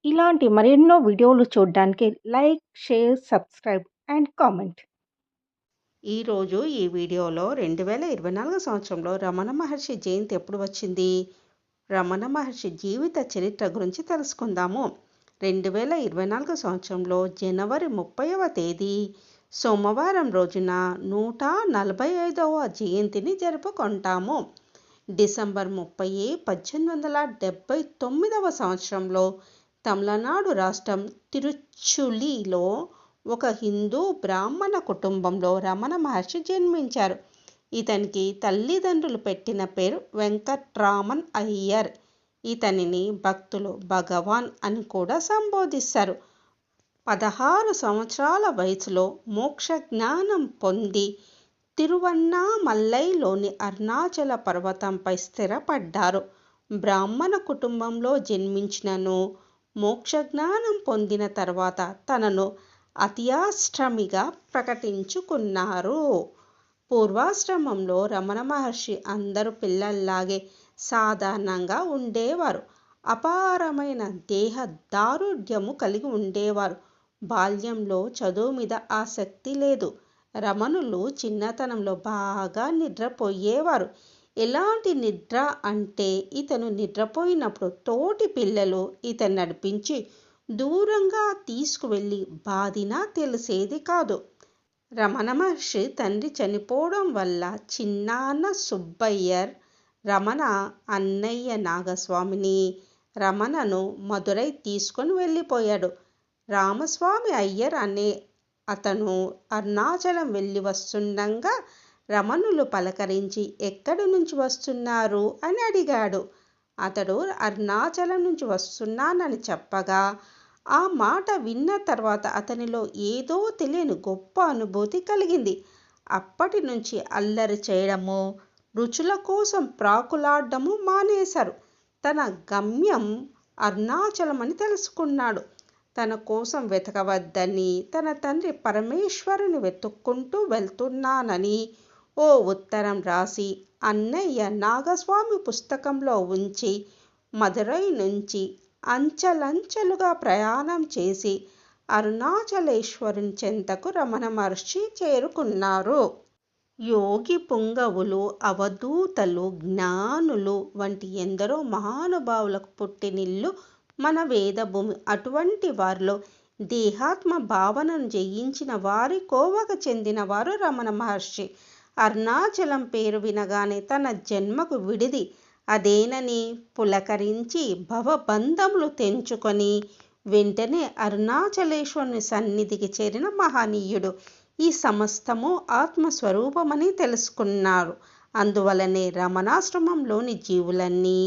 ఇలాంటి మరెన్నో వీడియోలు చూడడానికి like, share, subscribe and comment. ఈరోజు ఈ వీడియోలో 2024 సంవత్సరంలో రమణ మహర్షి జయంతి ఎప్పుడు వచ్చింది? రమణ మహర్షి జీవిత చరిత్ర గురించి తెలుసుకుందాము. 2024 సంవత్సరంలో జనవరి 30వ తేదీ సోమవారం రోజున 145వ జయంతిని జరుపుకుంటాము. డిసెంబర్ 30, 1879వ సంవత్సరంలో తమిళనాడు రాష్ట్రం తిరుచులిలో ఒక హిందూ బ్రాహ్మణ కుటుంబంలో రమణ మహర్షి జన్మించారు. ఇతనికి తల్లిదండ్రులు పెట్టిన పేరు వెంకట్రామన్ అయ్యర్. ఇతనిని భక్తులు భగవాన్ అని కూడా సంబోధిస్తారు. 16 సంవత్సరాల వయసులో మోక్ష జ్ఞానం పొంది తిరువన్నామలైలోని అరుణాచల పర్వతంపై స్థిరపడ్డారు. బ్రాహ్మణ కుటుంబంలో జన్మించినను మోక్ష జ్ఞానం పొందిన తర్వాత తనను అత్యాశ్రమిగా ప్రకటించుకున్నారు. పూర్వాశ్రమంలో రమణ మహర్షి అందరు పిల్లల్లాగే సాధారణంగా ఉండేవారు. అపారమైన దేహ దారుఢ్యము కలిగి ఉండేవారు. బాల్యంలో చదువు మీద ఆసక్తి లేదు. రమణులు చిన్నతనంలో బాగా నిద్రపోయేవారు. ఎలాంటి నిద్ర అంటే ఇతను నిద్రపోయినప్పుడు తోటి పిల్లలు ఇతను నడిపించి దూరంగా తీసుకువెళ్ళి బాధినా తెలిసేది కాదు. రమణ మహర్షి తండ్రి చనిపోవడం వల్ల చిన్నాన్న సుబ్బయ్యర్ రమణ అన్నయ్య నాగస్వామిని రమణను మదురై తీసుకొని వెళ్ళిపోయాడు. రామస్వామి అయ్యర్ అనే అతను అరుణాచలం వెళ్ళి వస్తుండగా రమణులు పలకరించి ఎక్కడి నుంచి వస్తున్నారు అని అడిగాడు. అతడు అరుణాచలం నుంచి వస్తున్నానని చెప్పగా ఆ మాట విన్న తర్వాత అతనిలో ఏదో తెలియని గొప్ప అనుభూతి కలిగింది. అప్పటి నుంచి అల్లరి చేయడము, రుచుల కోసం ప్రాకులాడము మానేశారు. తన గమ్యం అరుణాచలం అని తెలుసుకున్నాడు. తన కోసం వెతకవద్దని, తన తండ్రి పరమేశ్వరుని వెతుక్కుంటూ వెళ్తున్నానని ఓ ఉత్తరం రాసి అన్నయ్య నాగస్వామి పుస్తకంలో ఉంచి మదురై నుంచి అంచెలంచెలుగా ప్రయాణం చేసి అరుణాచలేశ్వరుని చెంతకు రమణ మహర్షి చేరుకున్నారు. యోగి పుంగవులు, అవధూతలు, జ్ఞానులు వంటి ఎందరో మహానుభావులకు పుట్టినిల్లు మన వేదభూమి. అటువంటి వారిలో దేహాత్మ భావనను జయించిన వారి కోవకు చెందిన వారు రమణ మహర్షి. అరుణాచలం పేరు వినగానే తన జన్మకు విడిది అదేనని పులకరించి భవబంధములు తెంచుకొని వెంటనే అరుణాచలేశ్వరుని సన్నిధికి చేరిన మహనీయుడు. ఈ సమస్తము ఆత్మస్వరూపమని తెలుసుకున్నారు. అందువలనే రమణాశ్రమంలోని జీవులన్నీ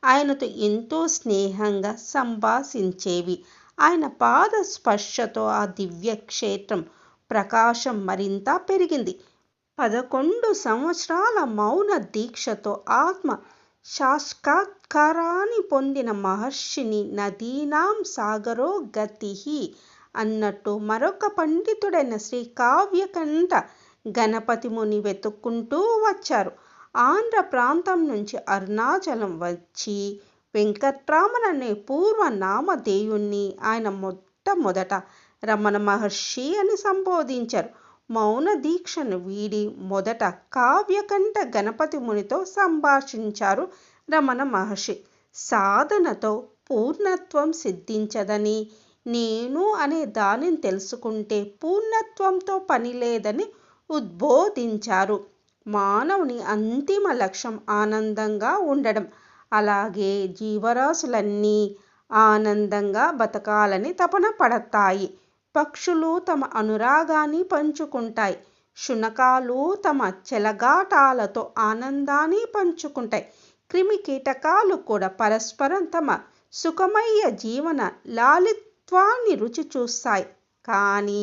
ఆయనతో ఎంతో స్నేహంగా సంభాషించేవి. ఆయన పాద స్పర్శతో ఆ దివ్య క్షేత్రం ప్రకాశం మరింత పెరిగింది. 11 సంవత్సరాల మౌన దీక్షతో ఆత్మ సాక్షాత్కారాన్ని పొందిన మహర్షిని నదీనాం సాగరో గతిః అన్నట్టు మరొక పండితుడైన శ్రీ కావ్యకంఠ గణపతి ముని వెతుక్కుంటూ వచ్చారు. ఆంధ్ర ప్రాంతం నుంచి అరుణాచలం వచ్చి వెంకట్రామన్ అనే పూర్వ నామధేయుణ్ణి ఆయన మొట్టమొదట రమణ మహర్షి అని సంబోధించారు. మౌన దీక్షను వీడి మొదట కావ్యకంఠ గణపతి మునితో సంభాషించారు రమణ మహర్షి. సాధనతో పూర్ణత్వం సిద్ధించదని, నేను అనే దానిని తెలుసుకుంటే పూర్ణత్వంతో పని లేదని ఉద్బోధించారు. మానవుని అంతిమ లక్ష్యం ఆనందంగా ఉండడం. అలాగే జీవరాశులన్నీ ఆనందంగా బతకాలని తపన పడతాయి. పక్షులు తమ అనురాగాన్ని పంచుకుంటాయి. శునకాలు తమ చెలగాటాలతో ఆనందాన్ని పంచుకుంటాయి. క్రిమి కీటకాలు కూడా పరస్పరం తమ సుఖమయ జీవన లాలిత్వాన్ని రుచి చూస్తాయి. కానీ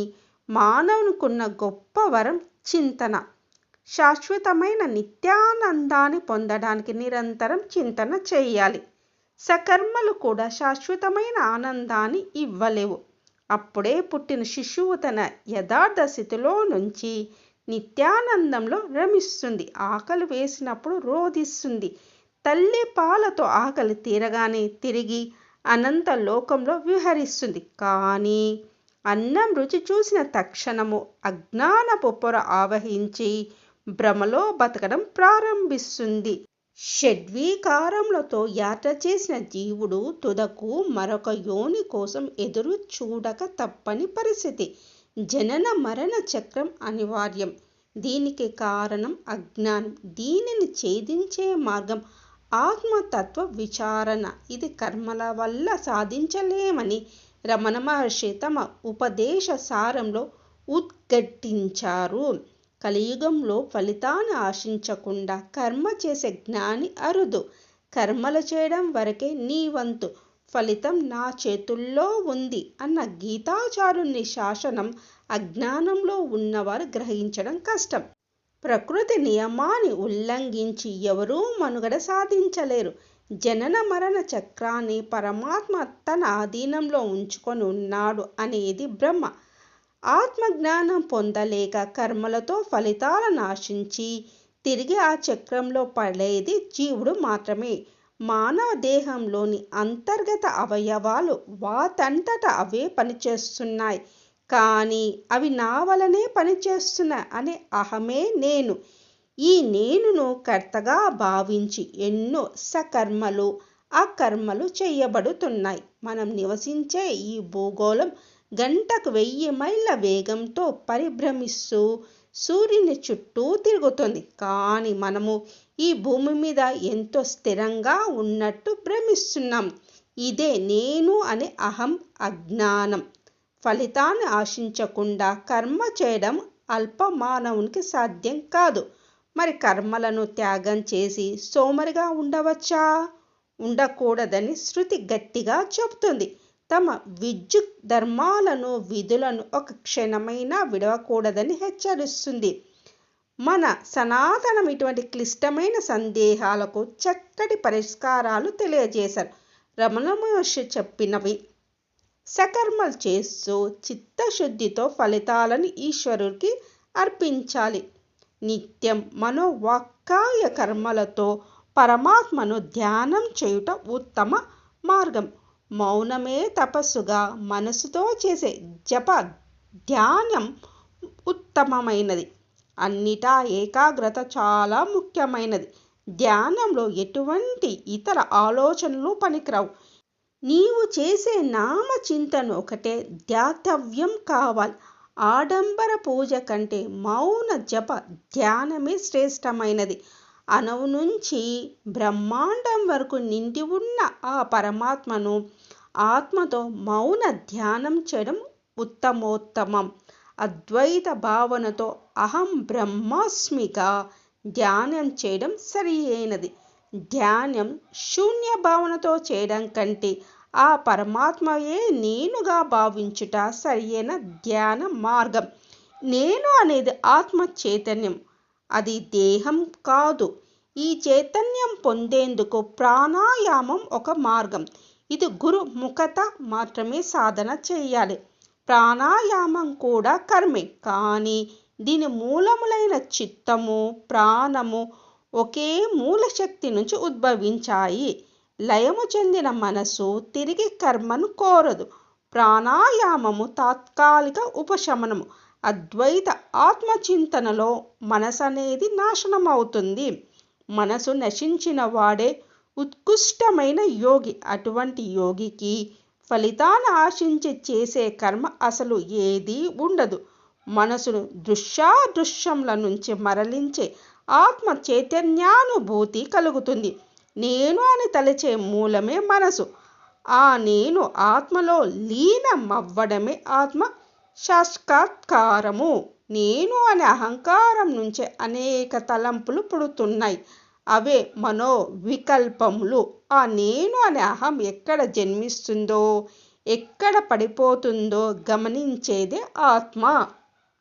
మానవునికున్న గొప్ప వరం చింతన. శాశ్వతమైన నిత్యానందాన్ని పొందడానికి నిరంతరం చింతన చేయాలి. సకర్మలు కూడా శాశ్వతమైన ఆనందాన్ని ఇవ్వలేవు. అప్పుడే పుట్టిన శిశువు తన యథార్థ స్థితిలో నుంచి నిత్యానందంలో రమిస్తుంది. ఆకలి వేసినప్పుడు రోధిస్తుంది. తల్లి పాలతో ఆకలి తీరగానే తిరిగి అనంత లోకంలో విహరిస్తుంది. కానీ అన్నం రుచి చూసిన తక్షణము అజ్ఞానపు పొర ఆవహించి భ్రమలో బతకడం ప్రారంభిస్తుంది. షడ్వికారములతో యాత్ర చేసిన జీవుడు తుదకు మరొక యోని కోసం ఎదురు చూడక తప్పని పరిస్థితి. జనన మరణ చక్రం అనివార్యం. దీనికి కారణం అజ్ఞానం. దీనిని ఛేదించే మార్గం ఆత్మతత్వ విచారణ. ఇది కర్మల వల్ల సాధించలేమని రమణ మహర్షి తమ ఉపదేశ సారంలో ఉద్ఘాటించారు. కలియుగంలో ఫలితాన్ని ఆశించకుండా కర్మ చేసే జ్ఞాని అరుదు. కర్మలు చేయడం వరకే నీ వంతు, ఫలితం నా చేతుల్లో ఉంది అన్న గీతాచార్యుని శాసనం అజ్ఞానంలో ఉన్నవారు గ్రహించడం కష్టం. ప్రకృతి నియమాన్ని ఉల్లంఘించి ఎవరూ మనుగడ సాధించలేరు. జనన మరణ చక్రాన్ని పరమాత్మ తన ఆధీనంలో ఉంచుకొని ఉన్నాడు అనేది బ్రహ్మ. ఆత్మజ్ఞానం పొందలేక కర్మలతో ఫలితాలను ఆశించి తిరిగి ఆ చక్రంలో పడేది జీవుడు మాత్రమే. మానవ దేహంలోని అంతర్గత అవయవాలు వాటంతట అవే పనిచేస్తున్నాయి. కానీ అవి నా వలనే పనిచేస్తున్నాయి అనే అహమే నేను. ఈ నేనును కర్తగా భావించి ఎన్నో సకర్మలు అకర్మలు చేయబడుతున్నాయి. మనం నివసించే ఈ భూగోళం గంటకు 1000 మైళ్ళ వేగంతో పరిభ్రమిస్తూ సూర్యుని చుట్టూ తిరుగుతుంది. కానీ మనము ఈ భూమి మీద ఎంతో స్థిరంగా ఉన్నట్టు భ్రమిస్తున్నాం. ఇదే నేను అనే అహం అజ్ఞానం. ఫలితాన్ని ఆశించకుండా కర్మ చేయడం అల్ప మానవునికి సాధ్యం కాదు. మరి కర్మలను త్యాగం చేసి సోమరిగా ఉండవచ్చా? ఉండకూడదని శృతి గట్టిగా చెబుతుంది. తమ విద్యుత్ ధర్మాలను విధులను ఒక క్షణమైనా విడవకూడదని హెచ్చరిస్తుంది. మన సనాతనం ఇటువంటి క్లిష్టమైన సందేహాలకు చక్కటి పరిష్కారాలు తెలియజేశారు. రమణ మహర్షి చెప్పినవి సకర్మలు చేస్తూ చిత్తశుద్ధితో ఫలితాలను ఈశ్వరుడికి అర్పించాలి. నిత్యం మనోవాక్కాయ కర్మలతో పరమాత్మను ధ్యానం చేయుట ఉత్తమ మార్గం. మౌనమే తపస్సుగా మనసుతో చేసే జప ధ్యానం ఉత్తమమైనది. అన్నిటా ఏకాగ్రత చాలా ముఖ్యమైనది. ధ్యానంలో ఎటువంటి ఇతర ఆలోచనలు పనికిరావు. నీవు చేసే నామ చింతన ఒకటే ధ్యాతవ్యం కావాలి. ఆడంబర పూజ కంటే మౌన జప ధ్యానమే శ్రేష్టమైనది. అణువు నుంచి బ్రహ్మాండం వరకు నిండి ఉన్న ఆ పరమాత్మను ఆత్మతో మౌన ధ్యానం చేయడం ఉత్తమోత్తమం. అద్వైత భావనతో అహం బ్రహ్మాస్మిగా ధ్యానం చేయడం సరి అయినది. ధ్యానం శూన్య భావనతో చేయడం కంటే ఆ పరమాత్మయే నేనుగా భావించుట సరియైన ధ్యాన మార్గం. నేను అనేది ఆత్మ చైతన్యం, అది దేహం కాదు. ఈ చైతన్యం పొందేందుకు ప్రాణాయామం ఒక మార్గం. ఇది గురు ముఖత మాత్రమే సాధన చేయాలి. ప్రాణాయామం కూడా కర్మే. కానీ దీని మూలములైన చిత్తము ప్రాణము ఒకే మూల శక్తి నుంచి ఉద్భవించాయి. లయము చెందిన మనసు తిరిగి కర్మను కోరదు. ప్రాణాయామము తాత్కాలిక ఉపశమనము. అద్వైత ఆత్మచింతనలో మనసు అనేది నాశనం అవుతుంది. మనసు నశించిన వాడే ఉత్కృష్టమైన యోగి. అటువంటి యోగికి ఫలితాన్ని ఆశించి చేసే కర్మ అసలు ఏదీ ఉండదు. మనసును దృశ్యాదృశ్యముల నుంచి మరలించే ఆత్మ చైతన్యానుభూతి కలుగుతుంది. నేను అని తలచే మూలమే మనసు. ఆ నేను ఆత్మలో లీనమవ్వడమే ఆత్మ సాక్షాత్కారము. నేను అనే అహంకారం నుంచే అనేక తలంపులు పుడుతున్నాయి. అవే మనోవికల్పములు. ఆ నేను అనే అహం ఎక్కడ జన్మిస్తుందో ఎక్కడ పడిపోతుందో గమనించేదే ఆత్మ.